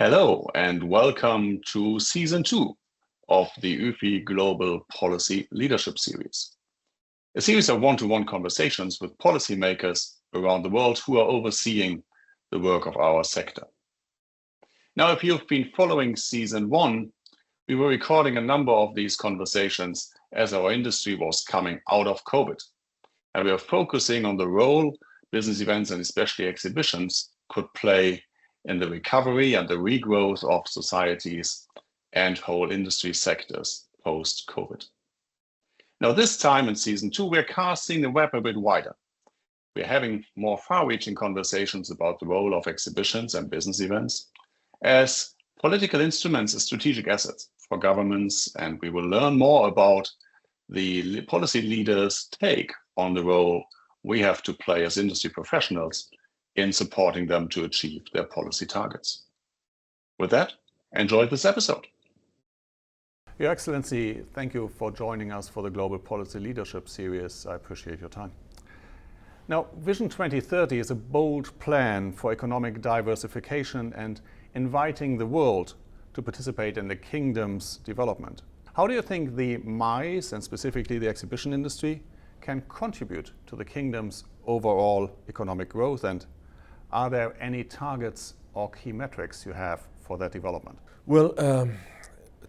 Hello and welcome to season 2 of the UFI Global Policy Leadership Series, a series of one-to-one conversations with policymakers around the world who are overseeing the work of our sector. Now, if you've been following season 1, we were recording a number of these conversations as our industry was coming out of COVID. And we are focusing on the role business events and especially exhibitions could play in the recovery and the regrowth of societies and whole industry sectors post-COVID. Now, this time in season 2, we're casting the web a bit wider. We're having more far-reaching conversations about the role of exhibitions and business events as political instruments and strategic assets for governments, and we will learn more about the policy leaders' take on the role we have to play as industry professionals in supporting them to achieve their policy targets. With that, enjoy this episode. Your Excellency, thank you for joining us for the Global Policy Leadership Series. I appreciate your time. Now, Vision 2030 is a bold plan for economic diversification and inviting the world to participate in the kingdom's development. How do you think the MICE, and specifically the exhibition industry, can contribute to the kingdom's overall economic growth, and are there any targets or key metrics you have for that development? Well,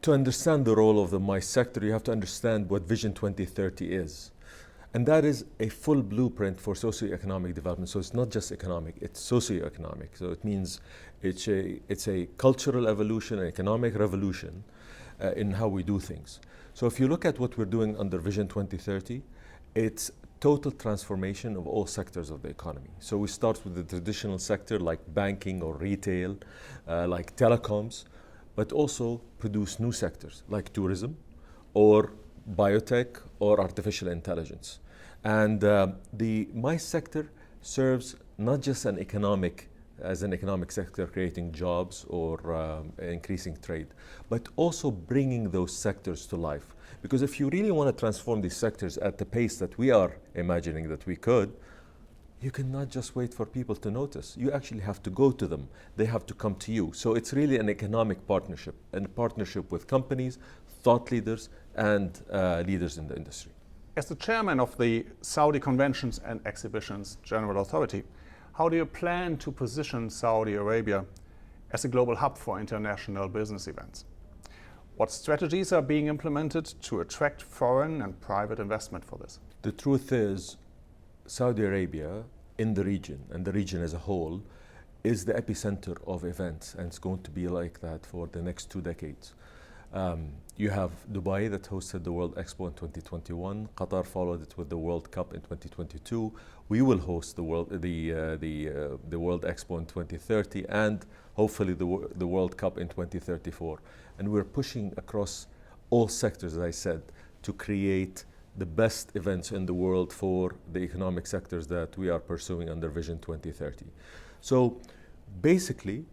to understand the role of the MICE sector, you have to understand what Vision 2030 is. And that is a full blueprint for socioeconomic development. So it's not just economic, it's socioeconomic. So it means it's a cultural evolution, an economic revolution in how we do things. So if you look at what we're doing under Vision 2030, it's total transformation of all sectors of the economy. So we start with the traditional sector like banking or retail, like telecoms, but also produce new sectors like tourism or biotech or artificial intelligence. And the MICE sector serves not just an economic sector creating jobs or increasing trade, but also bringing those sectors to life. Because if you really want to transform these sectors at the pace that we are imagining that we could, you cannot just wait for people to notice. You actually have to go to them. They have to come to you. So it's really an economic partnership, and a partnership with companies, thought leaders, and leaders in the industry. As the chairman of the Saudi Conventions and Exhibitions General Authority, how do you plan to position Saudi Arabia as a global hub for international business events? What strategies are being implemented to attract foreign and private investment for this? The truth is, Saudi Arabia in the region, and the region as a whole, is the epicenter of events, and it's going to be like that for the next 2 decades. You have Dubai that hosted the World Expo in 2021. Qatar followed it with the World Cup in 2022. We will host the World Expo in 2030 and hopefully the World Cup in 2034. And we're pushing across all sectors, as I said, to create the best events in the world for the economic sectors that we are pursuing under Vision 2030. So basically,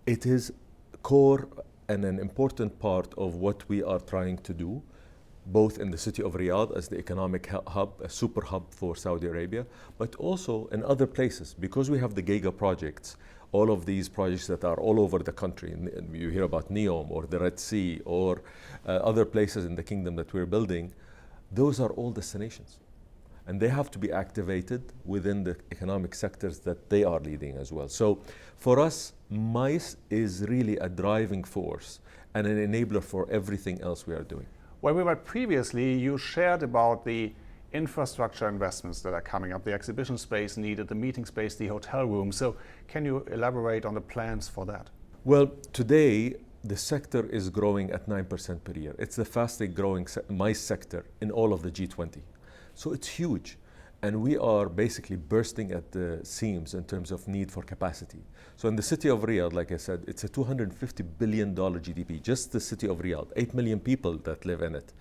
it is core and an important part of what we are trying to do, both in the city of Riyadh as the economic hub, a super hub for Saudi Arabia, but also in other places, because we have the Giga projects, all of these projects that are all over the country. You hear about NEOM or the Red Sea or other places in the kingdom that we're building. Those are all destinations. And they have to be activated within the economic sectors that they are leading as well. So for us, MICE is really a driving force and an enabler for everything else we are doing. When we met previously, you shared about the infrastructure investments that are coming up, the exhibition space needed, the meeting space, the hotel room. So can you elaborate on the plans for that? Well, today, the sector is growing at 9% per year. It's the fastest growing MICE sector in all of the G20. So it's huge. And we are basically bursting at the seams in terms of need for capacity. So in the city of Riyadh, like I said, it's a $250 billion GDP, just the city of Riyadh, 8 million people that live in it.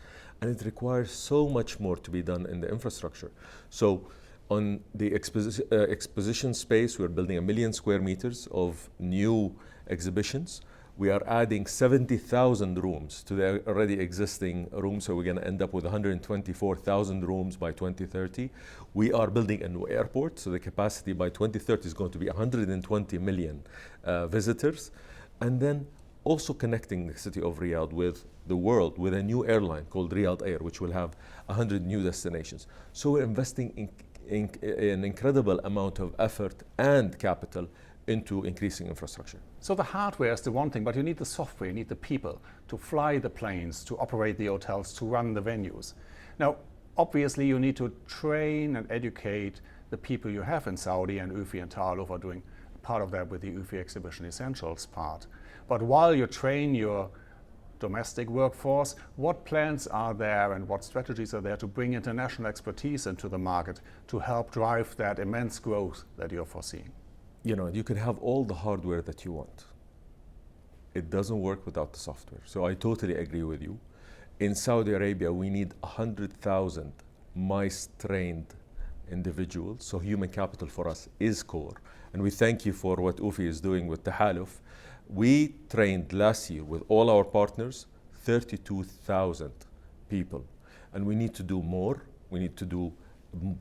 And it requires so much more to be done in the infrastructure. So on the exposition space, we're building 1 million square meters of new exhibitions. We are adding 70,000 rooms to the already existing rooms, so we're going to end up with 124,000 rooms by 2030. We are building a new airport, so the capacity by 2030 is going to be 120 million visitors. and then also connecting the city of Riyadh with the world with a new airline called Riyadh Air, which will have 100 new destinations. So we're investing in an incredible amount of effort and capital into increasing infrastructure. So the hardware is the one thing, but you need the software, you need the people to fly the planes, to operate the hotels, to run the venues. Now, obviously you need to train and educate the people you have in Saudi, and UFI and Ta'aluf are doing part of that with the UFI Exhibition Essentials part. But while you train your domestic workforce, what plans are there and what strategies are there to bring international expertise into the market to help drive that immense growth that you're foreseeing? You know, you can have all the hardware that you want. It doesn't work without the software. So I totally agree with you. In Saudi Arabia, we need 100,000 MICE-trained individuals. So human capital for us is core. And we thank you for what UFI is doing with Tahaluf. We trained last year with all our partners 32,000 people. And we need to do more. We need to do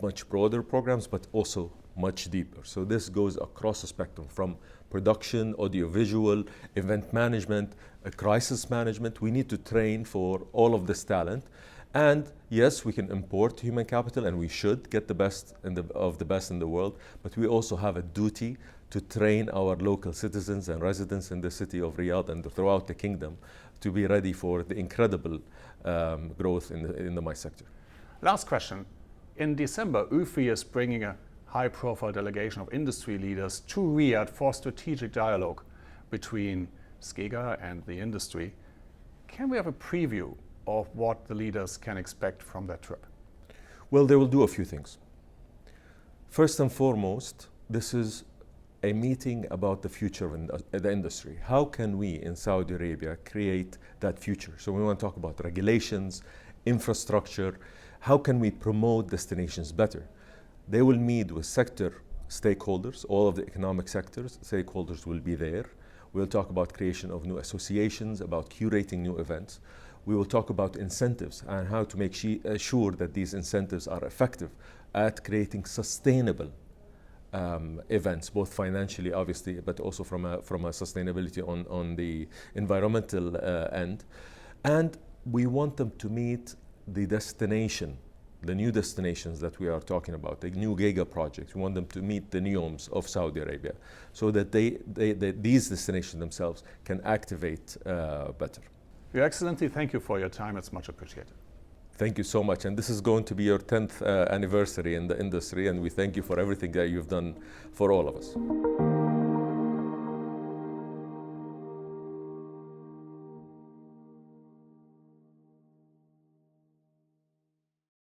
much broader programs, but also much deeper. So this goes across the spectrum from production, audiovisual, event management, crisis management. We need to train for all of this talent. And yes, we can import human capital, and we should get the best of the best in the world, but we also have a duty to train our local citizens and residents in the city of Riyadh and throughout the kingdom to be ready for the incredible growth in the MICE sector. Last question. In December, UFI is bringing a high-profile delegation of industry leaders to Riyadh for strategic dialogue between SCEGA and the industry. Can we have a preview of what the leaders can expect from that trip? Well, they will do a few things. First and foremost, this is a meeting about the future of the industry. How can we in Saudi Arabia create that future? So we want to talk about regulations, infrastructure. How can we promote destinations better? They will meet with sector stakeholders, all of the economic sectors, stakeholders will be there. We'll talk about creation of new associations, about curating new events. We will talk about incentives and how to make sure that these incentives are effective at creating sustainable events, both financially, obviously, but also from a sustainability on the environmental end. And we want them to meet the destination, the new destinations that we are talking about, the new giga projects. We want them to meet the NEOMs of Saudi Arabia so that these destinations themselves can activate better. Your Excellency, thank you for your time. It's much appreciated. Thank you so much. And this is going to be your 10th anniversary in the industry, and we thank you for everything that you've done for all of us.